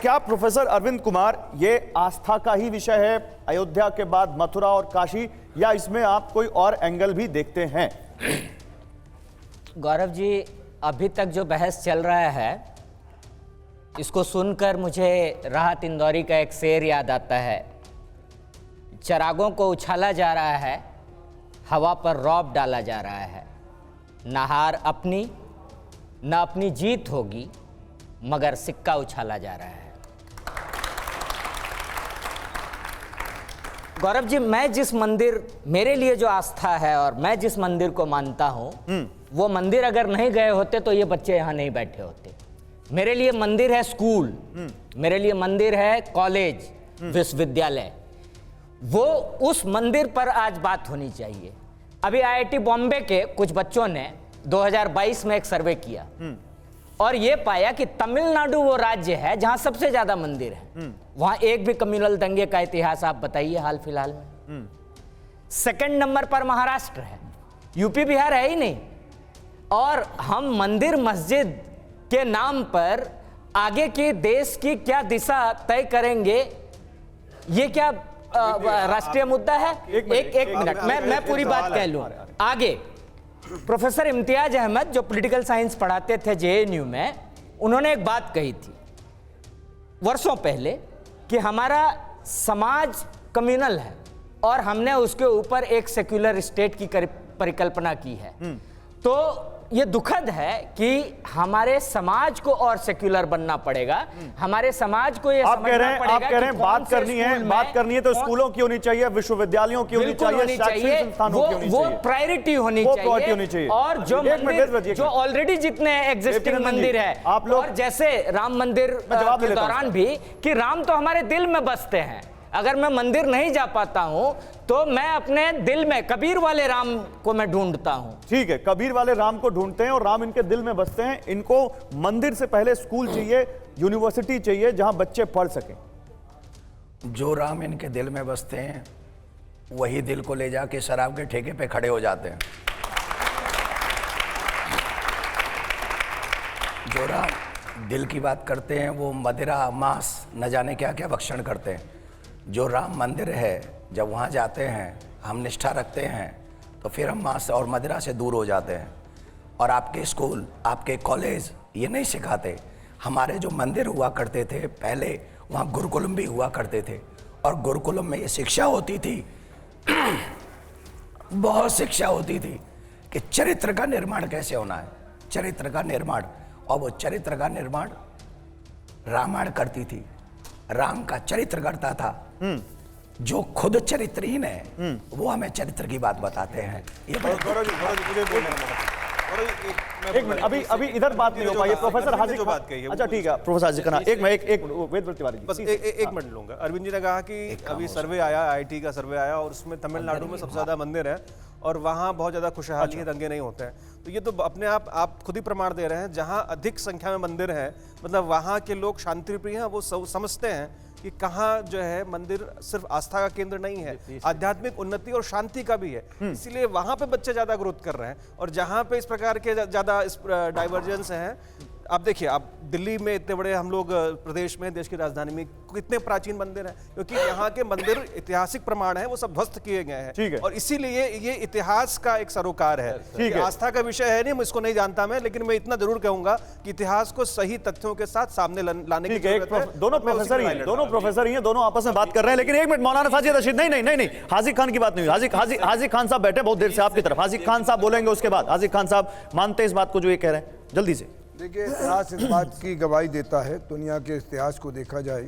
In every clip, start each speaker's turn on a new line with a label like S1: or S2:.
S1: क्या प्रोफेसर अरविंद कुमार ये आस्था का ही विषय है, अयोध्या के बाद मथुरा और काशी, या इसमें आप कोई और एंगल भी देखते हैं?
S2: गौरव जी, अभी तक जो बहस चल रहा है इसको सुनकर मुझे राहत इंदौरी का एक शेर याद आता है। चरागों को उछाला जा रहा है, हवा पर रौब डाला जा रहा है, न हार अपनी न अपनी जीत होगी, मगर सिक्का उछाला जा रहा है। गौरव जी, मैं जिस मंदिर, मेरे लिए जो आस्था है और मैं जिस मंदिर को मानता हूं, वो मंदिर अगर नहीं गए होते तो ये बच्चे यहां नहीं बैठे होते। मेरे लिए मंदिर है स्कूल, मेरे लिए मंदिर है कॉलेज, विश्वविद्यालय। वो उस मंदिर पर आज बात होनी चाहिए। अभी आईआईटी बॉम्बे के कुछ बच्चों ने 2022 में एक सर्वे किया और ये पाया कि तमिलनाडु वो राज्य है जहां सबसे ज्यादा मंदिर है। वहां एक भी कम्युनल दंगे का इतिहास आप बताइए हाल फिलहाल में। सेकंड नंबर पर महाराष्ट्र है, यूपी बिहार है ही नहीं। और हम मंदिर मस्जिद के नाम पर आगे की देश की क्या दिशा तय करेंगे, ये क्या राष्ट्रीय मुद्दा है? एक मिनट, मैं पूरी बात कह लूं। आगे प्रोफेसर इम्तियाज अहमद जो पॉलिटिकल साइंस पढ़ाते थे जेएनयू में, उन्होंने एक बात कही थी वर्षों पहले कि हमारा समाज कम्युनल है और हमने उसके ऊपर एक सेक्युलर स्टेट की परिकल्पना की है। तो ये दुखद है कि हमारे समाज को और सेक्युलर बनना पड़ेगा। हमारे समाज को ये समझना पड़ेगा।
S1: आप कह रहे हैं बात करनी है तो स्कूलों की होनी चाहिए, विश्वविद्यालयों की होनी चाहिए, शैक्षणिक संस्थानों की होनी चाहिए, वो
S2: प्रायोरिटी होनी चाहिए। और जो मंदिर, जो ऑलरेडी जितने एग्जिस्टिंग मंदिर है, आप लोग जैसे राम मंदिर के दौरान भी कि राम तो हमारे दिल में बसते हैं। अगर मैं मंदिर नहीं जा पाता हूं तो मैं अपने दिल में कबीर वाले राम को मैं ढूंढता हूं।
S1: ठीक है, कबीर वाले राम को ढूंढते हैं और राम इनके दिल में बसते हैं। इनको मंदिर से पहले स्कूल चाहिए, यूनिवर्सिटी चाहिए जहां बच्चे पढ़ सकें।
S3: जो राम इनके दिल में बसते हैं वही दिल को ले जाके शराब के ठेके पे खड़े हो जाते हैं। जो राम दिल की बात करते हैं वो मदिरा, मांस, न जाने क्या क्या भक्षण करते हैं। जो राम मंदिर है, जब वहाँ जाते हैं, हम निष्ठा रखते हैं, तो फिर हम मांस और मदिरा से दूर हो जाते हैं। और आपके स्कूल, आपके कॉलेज ये नहीं सिखाते। हमारे जो मंदिर हुआ करते थे पहले, वहाँ गुरुकुलम भी हुआ करते थे और गुरुकुलम में ये शिक्षा होती थी बहुत शिक्षा होती थी कि चरित्र का निर्माण कैसे होना है, चरित्र का निर्माण। और वो चरित्र का निर्माण रामायण करती थी। राम का चरित्र करता था। जो खुद चरित्रहीन है वो हमें चरित्र की बात बताते हैं। ये
S1: एक मिनट, अभी इधर बात नहीं हो पाई। प्रोफेसर हाजिर जो बात कही है, अच्छा ठीक है प्रोफेसर हाजिर खान, एक वेद तिवारी जी,
S4: बस एक मिनट लूंगा। अरविंद जी ने कहा कि अभी सर्वे आया, आईआईटी का सर्वे आया और उसमें तमिलनाडु में सबसे ज्यादा मंदिर है और वहाँ बहुत ज़्यादा खुशहाली है, दंगे नहीं होते हैं। तो ये तो अपने आप खुद ही प्रमाण दे रहे हैं। जहाँ अधिक संख्या में मंदिर हैं, मतलब वहाँ के लोग शांति प्रिय हैं, वो समझते हैं कि कहाँ जो है मंदिर सिर्फ आस्था का केंद्र नहीं है, आध्यात्मिक उन्नति और शांति का भी है। इसीलिए वहाँ पे बच्चे ज़्यादा ग्रोथ कर रहे हैं। और जहाँ पे इस प्रकार के ज़्यादा डाइवर्जेंस हैं, आप देखिए, आप दिल्ली में इतने बड़े हम लोग प्रदेश में, देश की राजधानी में कितने प्राचीन मंदिर हैं, क्योंकि यहाँ के मंदिर ऐतिहासिक प्रमाण है, वो सब ध्वस्त किए गए हैं।
S1: ठीक है।
S4: और इसीलिए ये इतिहास का एक सरोकार है। ठीक है, आस्था का विषय है नहीं, मुझको नहीं जानता मैं, लेकिन मैं इतना जरूर कहूंगा कि इतिहास को सही तथ्यों के साथ सामने लाने की जरूरत है।
S1: दोनों प्रोफेसर ही हैं, दोनों आपस में बात कर रहे हैं। लेकिन एक मिनट, मौलाना साजिद रशीद, नहीं, हाजिर खान की बात नहीं हुई। हाजिर खान साहब बैठे बहुत देर से आपकी तरफ। हाजिर खान साहब बोलेंगे, उसके बाद हाजिर खान साहब मानते हैं इस बात को जो ये कह रहे हैं, जल्दी से।
S5: देखिए, इतिहास इस बात की गवाही देता है। दुनिया के इतिहास को देखा जाए,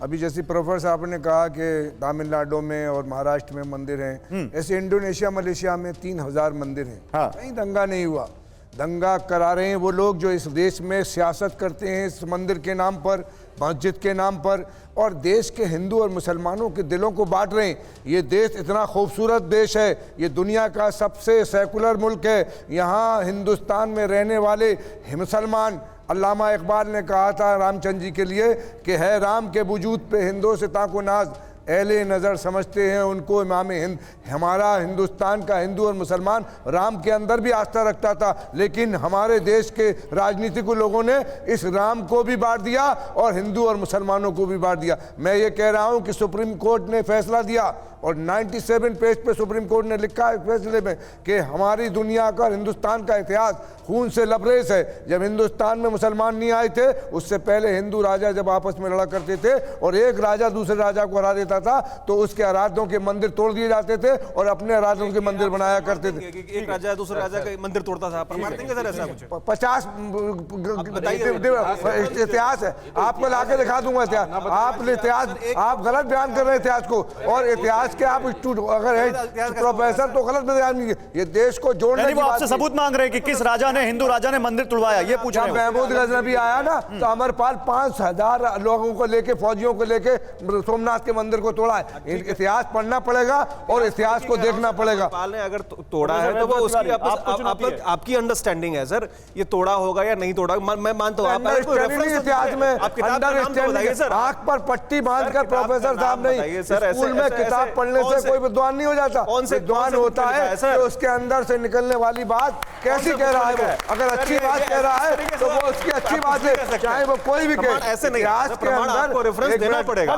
S5: अभी जैसे प्रोफेसर साहब ने कहा कि तमिलनाडु में और महाराष्ट्र में मंदिर हैं, ऐसे इंडोनेशिया, मलेशिया में 3000 मंदिर हैं। हाँ। कहीं दंगा नहीं हुआ। दंगा करा रहे हैं वो लोग जो इस देश में सियासत करते हैं, इस मंदिर के नाम पर, मस्जिद के नाम पर, और देश के हिंदू और मुसलमानों के दिलों को बांट रहे हैं। ये देश इतना खूबसूरत देश है, ये दुनिया का सबसे सेकुलर मुल्क है। यहाँ हिंदुस्तान में रहने वाले मुसलमान, अल्लामा इकबाल ने कहा था रामचंद्र जी के लिए कि है राम के वजूद पे हिंदों से ताको नाज, एले नज़र समझते हैं उनको इमाम हिंद। हमारा हिंदुस्तान का हिंदू और मुसलमान राम के अंदर भी आस्था रखता था, लेकिन हमारे देश के राजनीतिक लोगों ने इस राम को भी बांट दिया और हिंदू और मुसलमानों को भी बांट दिया। मैं ये कह रहा हूं कि सुप्रीम कोर्ट ने फैसला दिया और 97 पेज पे सुप्रीम कोर्ट ने लिखा है फैसले में कि हमारी दुनिया का, हिंदुस्तान का इतिहास खून से लबरेज है। जब हिंदुस्तान में मुसलमान नहीं आए थे, उससे पहले हिंदू राजा जब आपस में लड़ा करते थे और एक राजा दूसरे राजा को हरा देता था तो उसके आराध्यों के मंदिर तोड़ दिए जाते थे और अपने आराध्यों के मंदिर बनाया करते थे।
S4: एक राजा दूसरे राजा का मंदिर तोड़ता था, प्रमाण देंगे सर ऐसा कुछ?
S5: 50 इतिहास है, आपको लाके दिखा दूंगा इतिहास। आप इतिहास, आप गलत बयान कर रहे हैं इतिहास को, और इतिहास के आप अगर है प्रोफेसर तो गलत बयान नहीं है। ये देश को जोड़ने की
S1: वो आपसे
S5: बात
S1: सबूत मांग रहे हैं कि किस राजा ने, हिंदू राजा ने मंदिर तुड़वाया, ये पूछ रहे
S5: जब
S1: हैं।
S5: महमूद गजनबी आया ना तो अमरपाल 5000 लोगों को लेके, फौजियों को लेके सोमनाथ के मंदिर को तोड़ा है। इतिहास पढ़ना पड़ेगा और इतिहास को देखना पड़ेगा।
S4: पाल ने अगर तोड़ा है तो वो उसकी आपकी अंडरस्टैंडिंग है सर, ये तोड़ा होगा या नहीं तोड़ा, मैं मानता हूँ।
S5: इतिहास में आंख पर पट्टी बांधकर प्रोफेसर साहब नहीं, स्कूल में किताब पढ़ने से कोई विद्वान नहीं हो जाता। विद्वान होता है तो उसके अंदर से निकलने वाली बात कैसी कह रहा है वो। अगर अच्छी बात कह रहा है तो वो उसकी अच्छी बात है, चाहे वो कोई भी कहे।
S4: ऐसे नहीं,
S5: इतिहास के
S4: प्रमाण आपको
S5: अंदर
S4: रेफरेंस देना पड़ेगा।